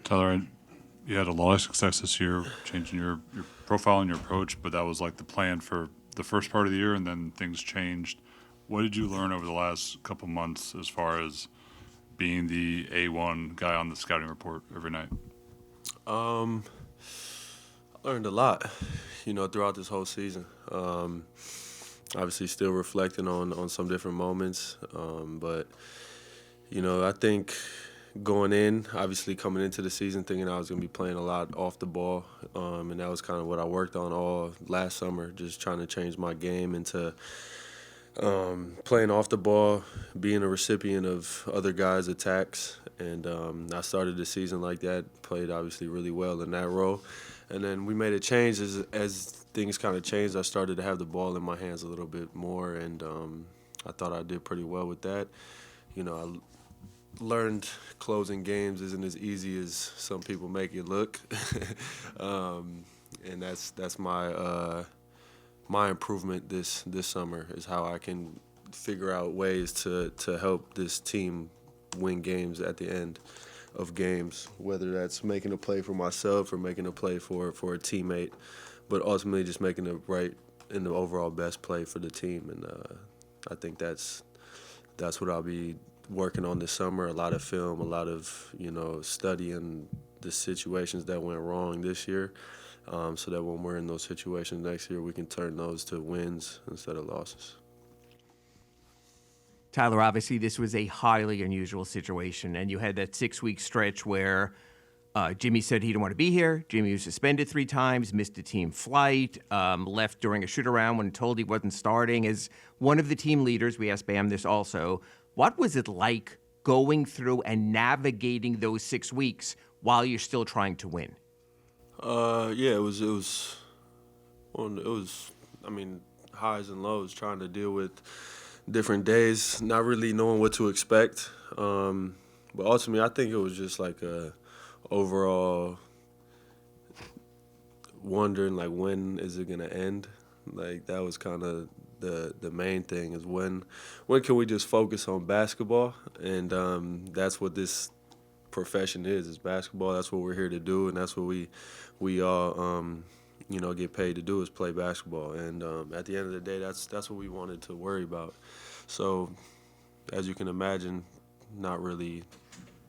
Tyler, you had a lot of success this year changing your profile and your approach, but that was like the plan for the first part of the year, and then things changed. What did you learn over the last couple months as far as being the A1 guy on the scouting report every night? Um, I learned a lot, throughout this whole season. Obviously, still reflecting on some different moments, but I think going in, obviously coming into the season, thinking I was going to be playing a lot off the ball, and that was kind of what I worked on all last summer, just trying to change my game into playing off the ball, being a recipient of other guys' attacks, and I started the season like that. Played obviously really well in that role, and then we made a change as things kind of changed. I started to have the ball in my hands a little bit more, and I thought I did pretty well with that. I learned closing games isn't as easy as some people make it look, and that's my improvement this summer is how I can figure out ways to help this team win games at the end of games, whether that's making a play for myself or making a play for a teammate, but ultimately just making the right and the overall best play for the team. And I think that's what I'll be working on this summer. A lot of film, a lot of studying the situations that went wrong this year, so that when we're in those situations next year, we can turn those to wins instead of losses. Tyler, obviously, this was a highly unusual situation, and you had that 6-week stretch where Jimmy said he didn't want to be here. Jimmy was suspended 3 times, missed a team flight, left during a shoot-around when told he wasn't starting. As one of the team leaders, we asked Bam this also, what was it like going through and navigating those 6 weeks while you're still trying to win? Yeah, it was, I mean, highs and lows, trying to deal with different days, not really knowing what to expect. But ultimately, I think it was just like a overall wondering, like, when is it gonna end? Like, that was kind of the main thing, is when can we just focus on basketball? And that's what this profession is basketball. That's what we're here to do, and that's what we all get paid to do, is play basketball. And at the end of the day, that's what we wanted to worry about. So as you can imagine, not really,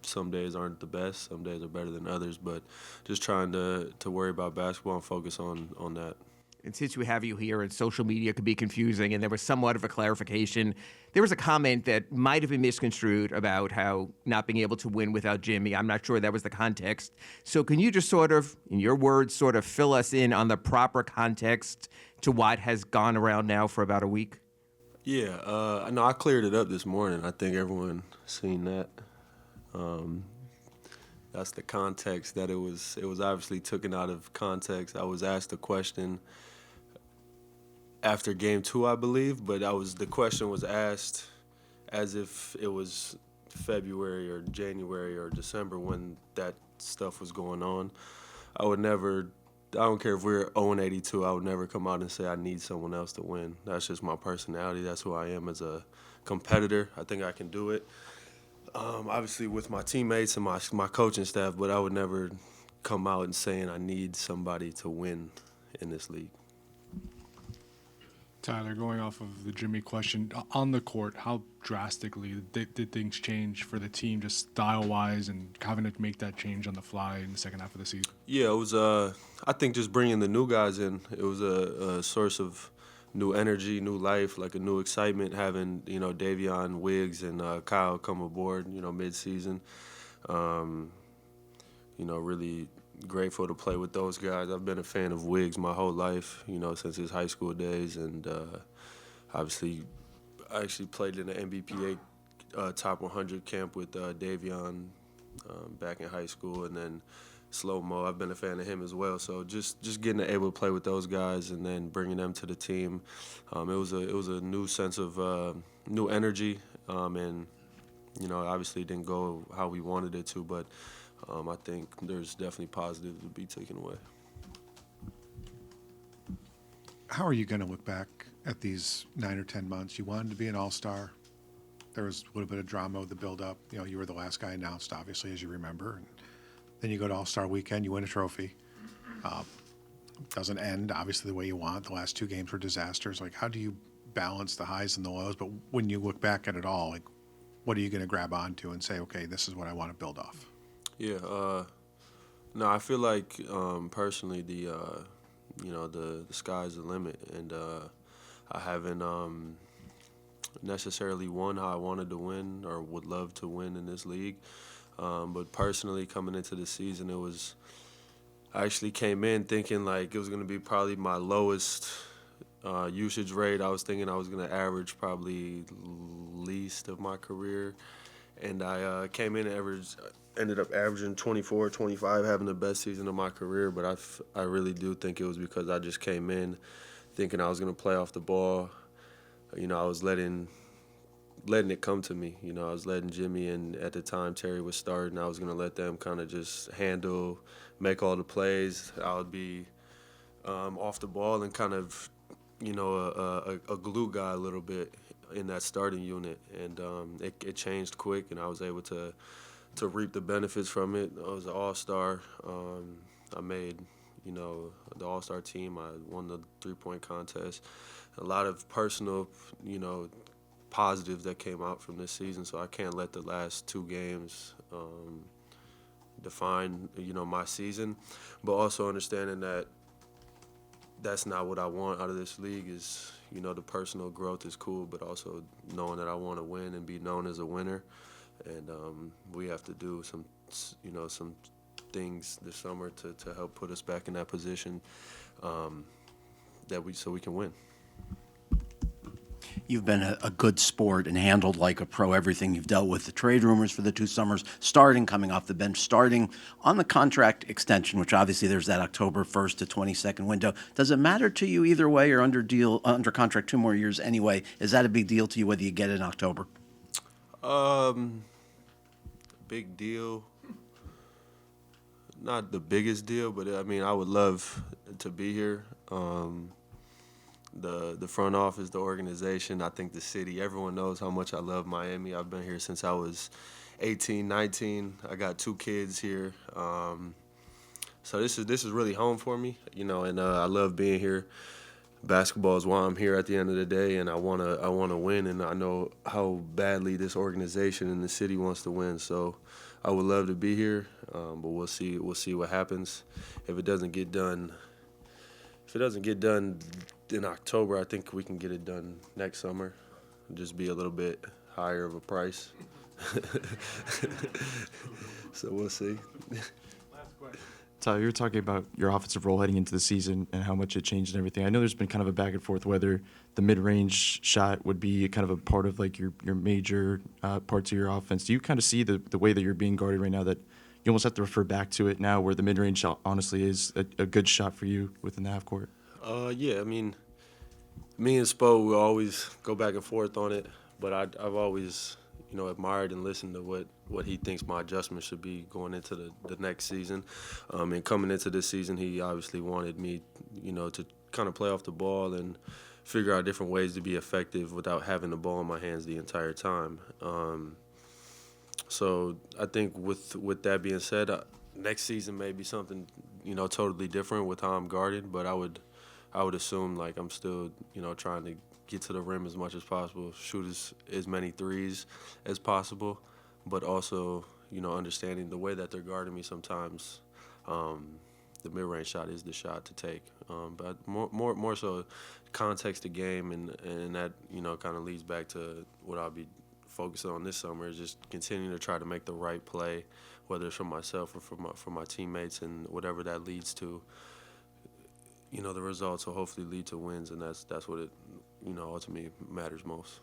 some days aren't the best, some days are better than others, but just trying to worry about basketball and focus on that. And since we have you here, and social media could be confusing, and there was somewhat of a clarification, there was a comment that might have been misconstrued about how not being able to win without Jimmy. I'm not sure that was the context. So can you just sort of, in your words, sort of fill us in on the proper context to what has gone around now for about a week? Yeah, no, I cleared it up this morning. I think everyone seen that. That's the context, that it was obviously taken out of context. I was asked a question after game 2, I believe, but the question was asked as if it was February or January or December when that stuff was going on. I don't care if we're 0-82, I would never come out and say I need someone else to win. That's just my personality. That's who I am as a competitor. I think I can do it. Obviously with my teammates and my coaching staff, but I would never come out and saying I need somebody to win in this league. Tyler, going off of the Jimmy question, on the court, how drastically did things change for the team, just style-wise, and having to make that change on the fly in the second half of the season? Yeah, it was, I think just bringing the new guys in, it was a source of new energy, new life, like a new excitement, having, Davion, Wiggs, and Kyle come aboard, mid-season. Really grateful to play with those guys. I've been a fan of Wiggs my whole life, since his high school days, and obviously I actually played in the NBPA Top 100 camp with Davion back in high school, and then Slow Mo, I've been a fan of him as well. So just getting able to play with those guys and then bringing them to the team, it was a new sense of new energy, and obviously it didn't go how we wanted it to, but I think there's definitely positives to be taken away. How are you going to look back at these 9 or 10 months? You wanted to be an all-star. There was a little bit of drama with the build-up. You were the last guy announced, obviously, as you remember. And Then you go to All-Star Weekend, you win a trophy. Doesn't end, obviously, the way you want. The last two games were disasters. Like, how do you balance the highs and the lows? But when you look back at it all, like, what are you going to grab onto and say, okay, this is what I want to build off? Yeah. No, I feel like personally the sky's the limit, and I haven't necessarily won how I wanted to win or would love to win in this league. But personally, coming into the season, I actually came in thinking like it was going to be probably my lowest usage rate. I was thinking I was going to average probably least of my career. And I came in and ended up averaging 24, 25, having the best season of my career. But I really do think it was because I just came in thinking I was going to play off the ball. I was letting it come to me. I was letting Jimmy and at the time Terry was starting. I was going to let them kind of just handle, make all the plays. I would be off the ball and kind of, a glue guy a little bit in that starting unit. And it changed quick, and I was able to reap the benefits from it. I was an all-star. I made, the all-star team. I won the three-point contest. A lot of personal, positives that came out from this season, so I can't let the last two games define, my season. But also understanding that that's not what I want out of this league is, the personal growth is cool, but also knowing that I want to win and be known as a winner. And we have to do some things this summer to help put us back in that position so we can win. You've been a good sport and handled like a pro everything. You've dealt with the trade rumors for the 2 summers, starting, coming off the bench, starting on the contract extension, which obviously there's that October 1st to 22nd window. Does it matter to you either way or under contract 2 more years anyway? Is that a big deal to you whether you get it in October? Big deal. Not the biggest deal, but I would love to be here. The front office, the organization, I think the city, everyone knows how much I love Miami. I've been here since I was 18, 19. I got 2 kids here. So this is really home for me, and I love being here. Basketball is why I'm here at the end of the day, and I wanna win, and I know how badly this organization and the city wants to win. So I would love to be here, but we'll see what happens. If it doesn't get done in October, I think we can get it done next summer. Just be a little bit higher of a price. So we'll see. Tyler, you were talking about your offensive role heading into the season and how much it changed and everything. I know there's been kind of a back and forth whether the mid-range shot would be kind of a part of like your major parts of your offense. Do you kind of see the way that you're being guarded right now that you almost have to refer back to it now where the mid-range shot honestly is a good shot for you within the half court? Yeah, me and Spo will always go back and forth on it, but I've always, admired and listened to what he thinks my adjustment should be going into the next season. And coming into this season, he obviously wanted me, to kind of play off the ball and figure out different ways to be effective without having the ball in my hands the entire time. So I think with that being said, next season may be something, totally different with how I'm guarded, but I would assume like I'm still, trying to get to the rim as much as possible, shoot as many threes as possible, but also, understanding the way that they're guarding me sometimes, the mid-range shot is the shot to take. But more so context of game, and that, kind of leads back to what I'll be focusing on this summer is just continuing to try to make the right play, whether it's for myself or for my teammates, and whatever that leads to. The results will hopefully lead to wins, and that's what it, ultimately matters most.